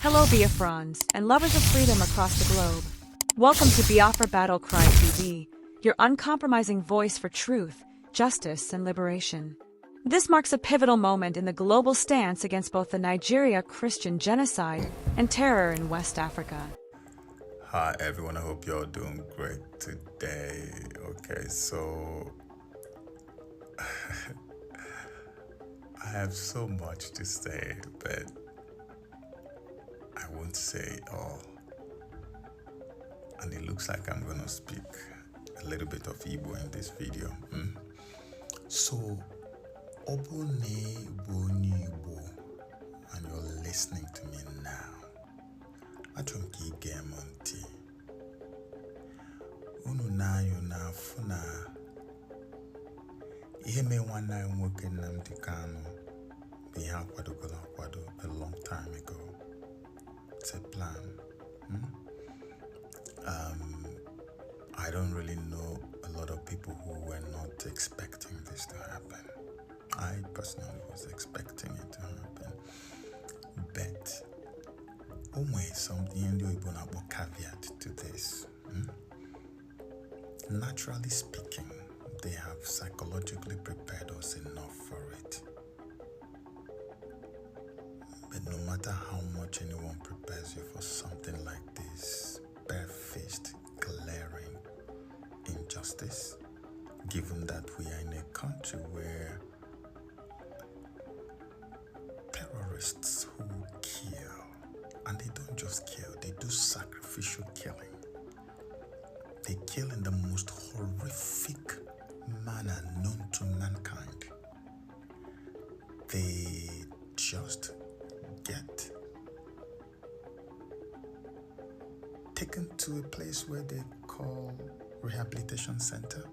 Hello Biafrans and lovers of freedom across the globe. Welcome to Biafra Battle Cry TV, your uncompromising voice for truth, justice, and liberation. This marks a pivotal moment in the global stance against both the Nigeria Christian genocide and terror in West Africa. Hi everyone, I hope you're doing great today. Okay, so I have so much to say, but I won't say it all. And it looks like I'm gonna speak a little bit of Igbo in this video. So, Obone Boni Igbo, and you're listening to me now. Achomki Gemonti. Unu na yuna funa. Ihe me wana Mazi Nnamdi Kanu. Biha kwado a long time ago. It's a plan. I don't really know a lot of people who were not expecting this to happen. I personally was expecting it to happen. But always something in the Igbo caveat to this. Naturally speaking, they have psychologically prepared us enough for it. But no matter how much anyone prepares you for something like this, barefaced, glaring injustice, given that we are in a country where terrorists who kill, and they don't just kill, they do sacrificial killing. They kill in the most horrific manner known to mankind. They just get taken to a place where they call rehabilitation center,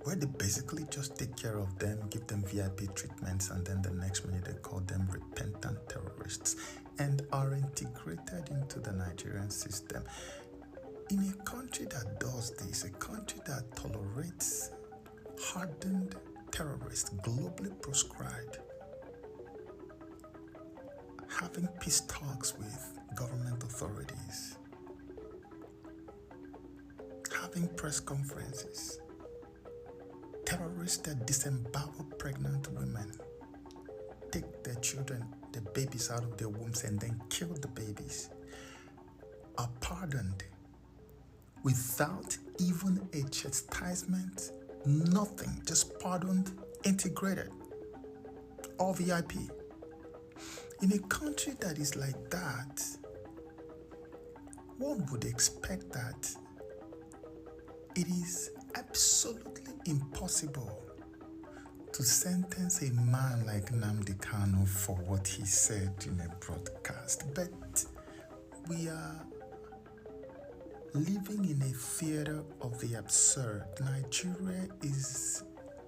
where they basically just take care of them, give them VIP treatments, and then the next minute they call them repentant terrorists and are integrated into the Nigerian system. In a country that does this, a country that tolerates hardened terrorists, globally proscribed, having peace talks with government authorities, having press conferences, terrorists that disembowel pregnant women, take their children, the babies out of their wombs and then kill the babies, are pardoned without even a chastisement, nothing, just pardoned, integrated, all VIP. In a country that is like that, one would expect that it is absolutely impossible to sentence a man like Nnamdi Kanu for what he said in a broadcast. But we are living in a theater of the absurd. Nigeria is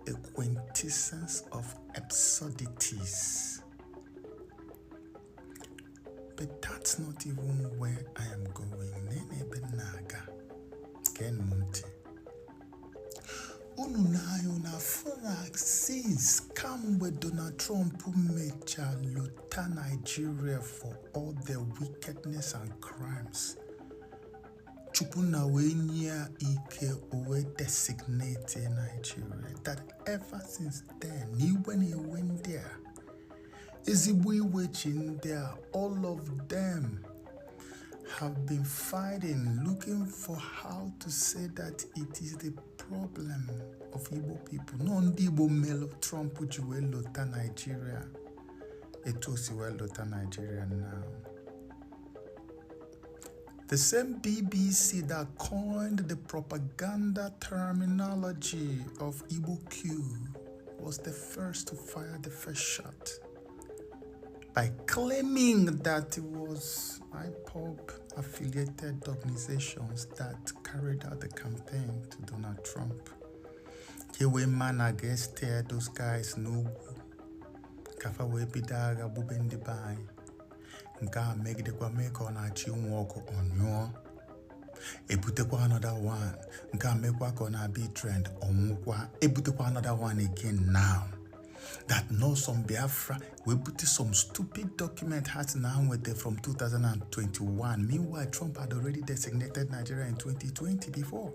a quintessence of absurdities. But that's not even where I am going. Nene benaga, Ken Munti. Ununayo na funa since come with Donald Trump who made Luta Nigeria for all their wickedness and crimes. Chupuna wenya ike uwe designate Nigeria. That ever since then, when he went there, Izibwe witching there, all of them have been fighting, looking for how to say that it is the problem of Igbo people. No Igbo melo Trump which will lota Nigeria. It was well lota Nigeria now. The same BBC that coined the propaganda terminology of Igbo Q was the first to fire the first shot by claiming that it was IPOB affiliated organizations that carried out the campaign to Donald Trump. Here man against those guys no kafa we bidaga bubendi bai. Nka make the kwa make on a chi nwoko onyo. Ebutekwa another one. Nka make kwa kona be trend onwukwa. Ebutekwa another one again now. That no some Biafra we put some stupid document has now with it from 2021. Meanwhile, Trump had already designated Nigeria in 2020 before.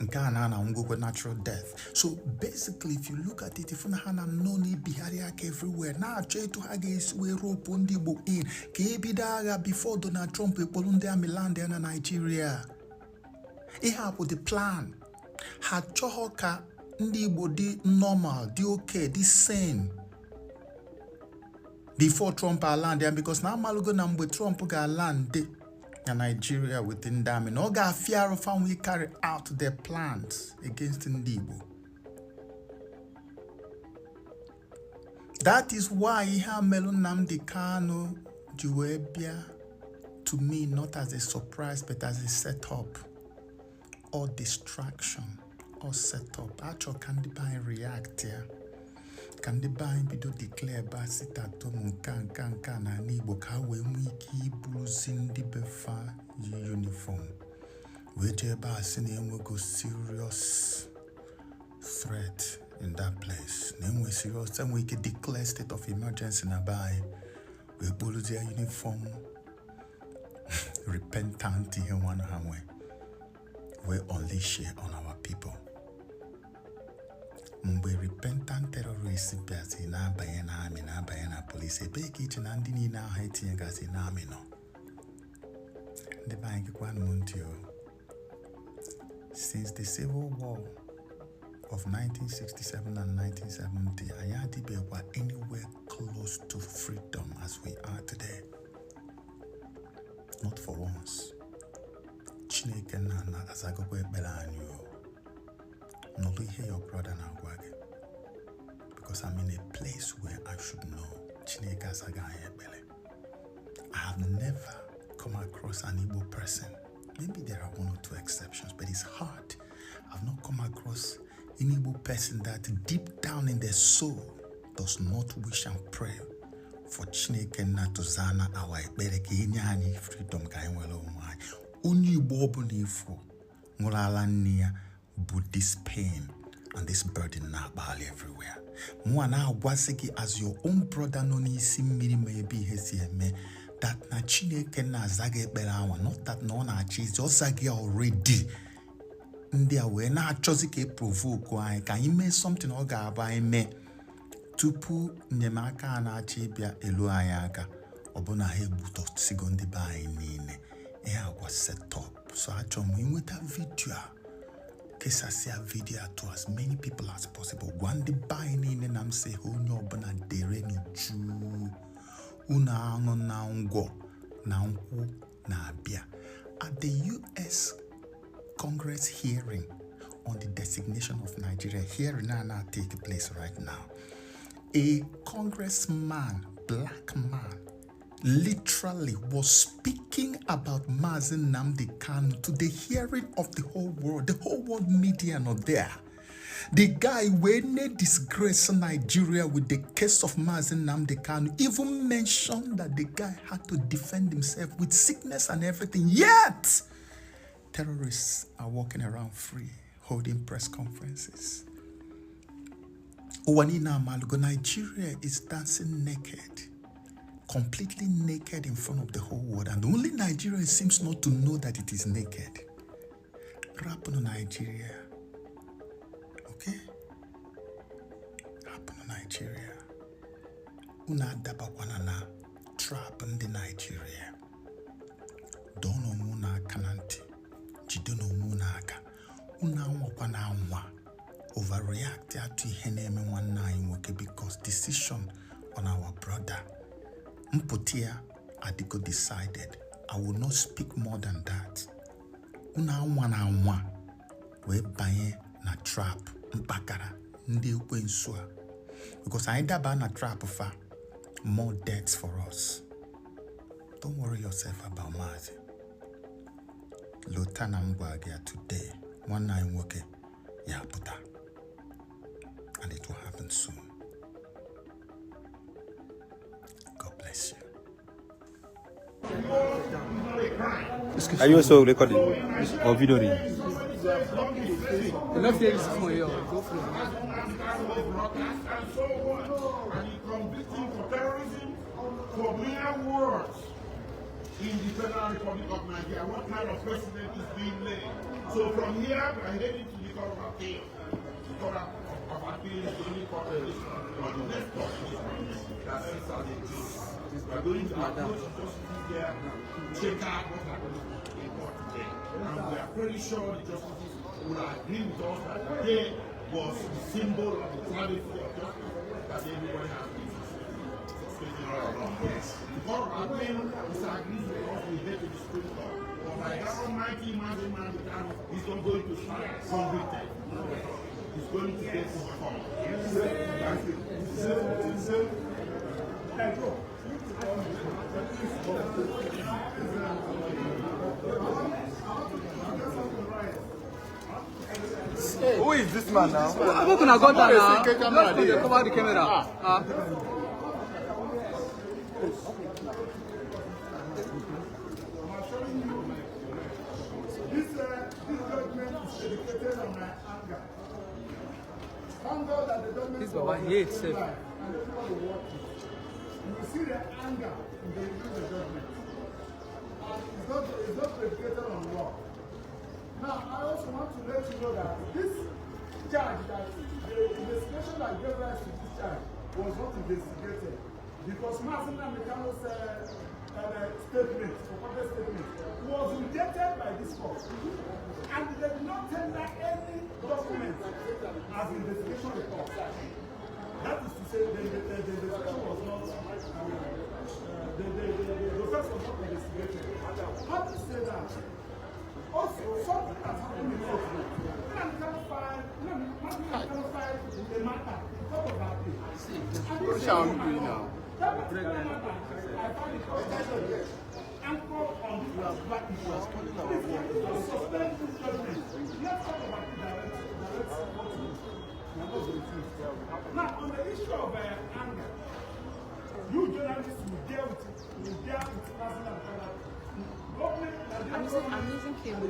Natural death. So basically, if you look at it, if you have no need Bihariak everywhere, now try to have a way rope on the book in Kebidaga before Donald Trump, Polundia, Milan, and Nigeria. He had the plan. Had Chohoka, Ndi Igbo normal, the okay, the same. Before Trump land, because now Malugo Namwe Trump got land. Nigeria within them and all got fear of how we carry out their plans against Igbo. That is why Mazi Nnamdi Kanu Juebia to me not as a surprise but as a setup or distraction or setup. Actually, can the buy react here? Can the buy be to declare basita to munkan na Igbo ka we wiki bruising the befa uniform? Which we go serious threat in that place. Then we serious then we can declare state of emergency na buy. We bully their uniform repentant here one way. We unleash it on our people. Mgbe repentant terrorists bịazi na-abanye n'amị na-abanye na police ebe ka iche na ndị niile ahụ etinyegasị n'amị nọ. Ndị be anyị gịkwanụ m ntị o. Since the Civil War of 1967 and 1970, anyị adịbekwa anywhere close to freedom as we are today. Not for once. Chineke na azagokwa ekpere anyị o. No, we hear your brother now, because I'm in a place where I should know. I have never come across an Igbo person. Maybe there are one or two exceptions, but it's hard. I've not come across an Igbo person that deep down in their soul does not wish and pray for Chineke na to zana our ekpere ka enye anyị freedom ka anyị nwere onwe anyị. Onye Igbo ọbụla ifo nwụrụala nne ya but this pain and this burden na bali everywhere. Mwana wasiki as your own brother no ni isi mmiri maybe hesieme that na Chineke na zage belawa, not that no na cheese just zage already. Ndia we na chozi ke provoke why can you make something or ga ba me tupu nyemaka na chibia elu ayaka obuna hebuto sigondi ba nine e was set up. So I told me with that video share video to as many people as possible. One day buying in and I'm saying, "Oh no, but na dere ni ju una ango na ngo na nku na bia." At the U.S. Congress hearing on the designation of Nigeria, hearing now take place right now. A congressman, black man, literally was speaking about Mazi Nnamdi Kanu to the hearing of the whole world media not there. The guy when they disgrace Nigeria with the case of Mazi Nnamdi Kanu even mentioned that the guy had to defend himself with sickness and everything. Yet terrorists are walking around free, holding press conferences. Owanina Malugo, Nigeria is dancing naked. Completely naked in front of the whole world, and only Nigeria seems not to know that it is naked. Happen to Nigeria, okay? Happen to Nigeria. Una dabakwana na trap in the Nigeria. Dono muna kananti, jidono muna aka. Una wakwana anwa. Overreact to heneme wana inwoke because decision on our brother. Mputia Adiko decided, I will not speak more than that. Una wana we baye na trap mpakara ndi ukwensua. Because I daba na trap fa more deaths for us. Don't worry yourself about Mazi. Lotana Mbwagia today, one nine woke ya puta. And it will happen soon. God bless you. Are you also recording or videoing? Enough things for you. Go for it. And so on. And he convicted him for terrorism, for mere words. In the Federal Republic of Nigeria, what kind of precedent is being laid? So from here, we are heading to the Court of Appeal. The Court of Appeal is the only court of this country. But the next court is that sits as a judge. We are going to approach justices here, check out what happened in court today. And we are pretty sure the justices will agree with us that today was the symbol of the travesty of justice that everybody has been. Yes. The Court of Appeal disagrees with us, we head to the Supreme Court. But by that almighty Mazi Nnamdi Kanu, he's not going to stand convicted. He's going to get overcome. Thank you. Who is this man now? I'm going to go down now. Just cover the camera. This judgment is dedicated on my anger. Anger that the government This Baba hates him. and everybody watching. You will see the anger in the judgment. And it's not predicated on law. Now, I also want to let you know that this charge, that the investigation that gave rise to this charge was not investigated. Because Mazi Nnamdi Kanu's statement, public statement, was rejected by this court. And they did not tender any document as investigation report. That is to say, the investigation was not, the offense was not investigated. How to say that? Also, something has happened in court. Nnamdi Kanu filed a matter in court of appeal. What shall we do now? That particular matter, I found it confidential. Anchored on black people. Please suspend this judgment. Let's talk about it directly. Now, on the issue of anger, you journalists will deal with it. You deal with personal and I'm using cable.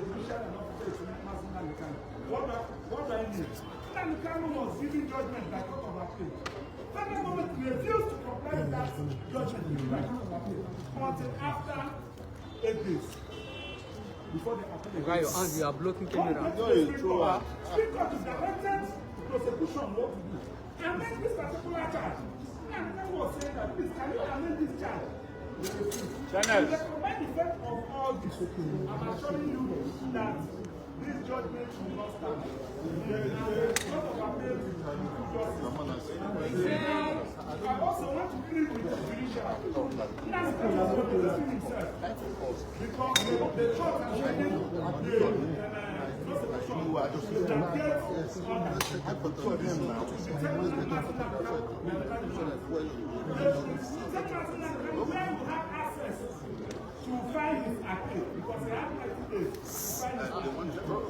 What do I mean? Nnamdi Kanu was giving judgment by court of appeal. Federal government refused to comply with that judgment by court of appeal until after 8 days before the appeal. Why your hand? You are blocking camera. Supreme Court is directed to prosecution what to do. And then this particular charge, Nnamdi Kanu was saying that, please, can you amend this charge? Channel. The combined effect of all this, I'm assuring you that this judgment will not stand. The court of appeal will do justice. I also want to plead with the judiciary. Nnamdi Kanu is protecting himself because the court has given to file his appeal because they have 90 days to file his appeal.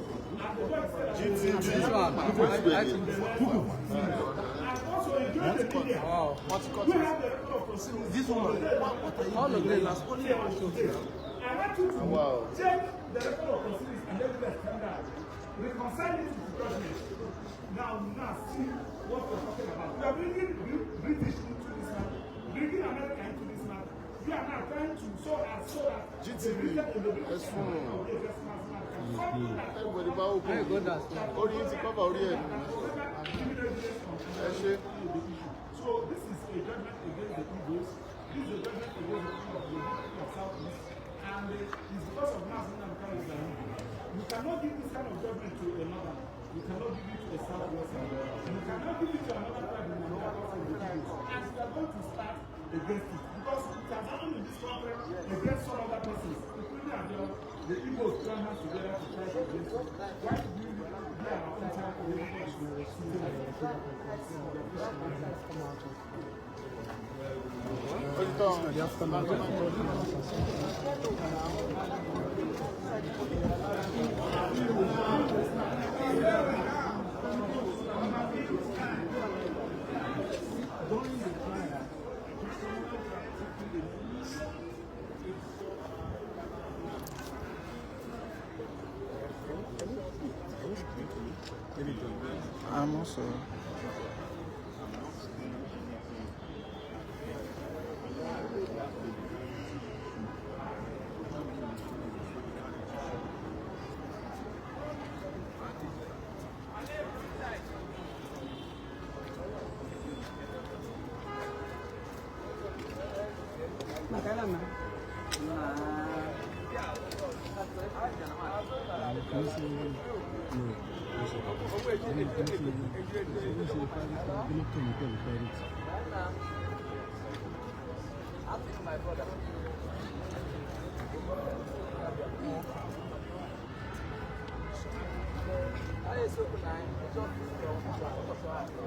And also enjoy the media. We have the record of proceedings. This one, All of them. I want you to check the record of proceedings and evidence standard. Reconcile it with the judgment. Now see what we're talking about. We are bringing British into this matter, bringing America into this matter. We are now trying to so that GTV. Everybody bow open. Ori ti cover ori e. So this is a judgment against the Igbos. This is a judgment against the people of Southeast. And it's because of Mazi Nnamdi Kanu. You cannot give this kind of judgment to another. You cannot give it to a Southwest. You cannot give it to another tribe in another part of the Igbo. And you are going to start against it. Because it has happened in this country against some other persons, including the Igbos join hands together to fight against it. Why do you be our own time for the Maybe Also.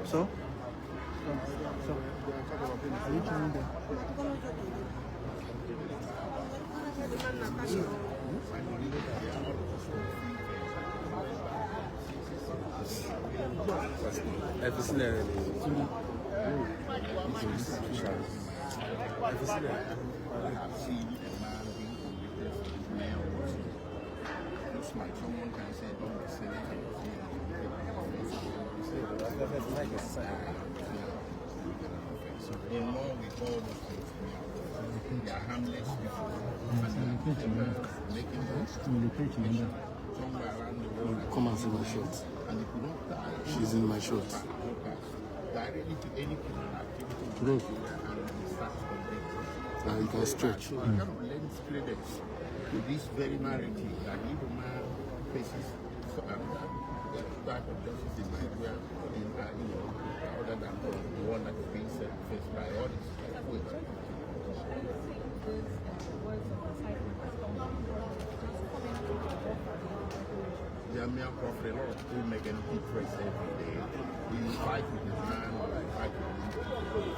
So? In law, we call those things they are harmless people. Making somewhere around the world. Come and see my shirt. And if you don't die, She's in my shirt. directly to any criminal activity, Bro. and start convicting. Now you can stretch. So I kind of lend credence to this very narrative that Igbo man faces type of justice in Nigeria, other than the one that is being faced by all these poets. They are mere prophet. A lot of people make any press every day. We fight with his man, or I fight with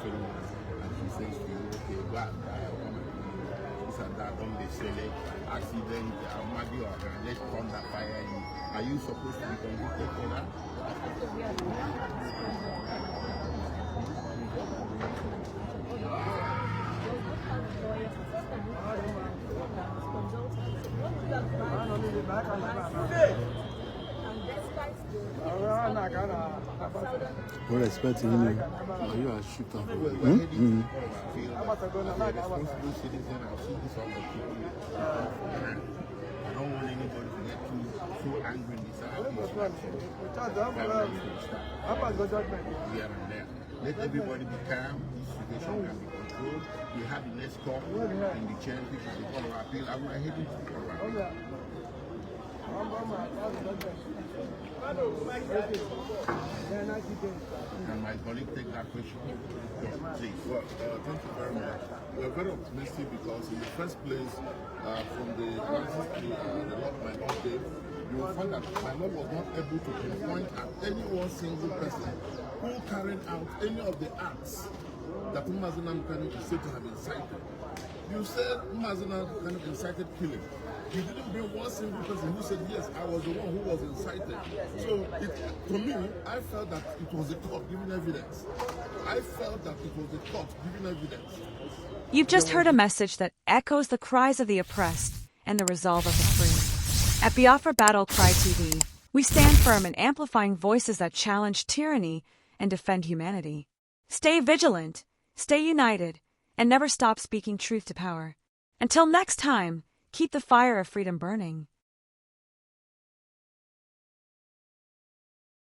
him, and he says to you, okay, go and die, or this and that, don't they sell it, accident, Maggie, or let's thunder fire you. Are you supposed to be convicted for that? What expecting you? Are you a shooter? Responsible citizen, I'll see this all the people. I don't want anybody to get too angry in this here and there. Let everybody be calm. This situation can be controlled. We have the next call in the chair, which is the call of appeal. I'm heading to the call of appeal. Can my colleague take that question? Please. Well, thank you very much. We're very optimistic because in the first place, from the analysis the law my law gave, you will find that my law was not able to pinpoint at any one single person who carried out any of the acts that Mazi Nnamdi Kanu is said to have incited. You said Mazi Nnamdi Kanu incited killing. You didn't bring one single person who said, yes, I was the one who was incited. So, to me, I felt that it was the court giving evidence. I felt that it was the court giving evidence. You've just heard a message that echoes the cries of the oppressed and the resolve of the free. At Biafra Battle Cry TV, we stand firm in amplifying voices that challenge tyranny and defend humanity. Stay vigilant, stay united, and never stop speaking truth to power. Until next time, keep the fire of freedom burning.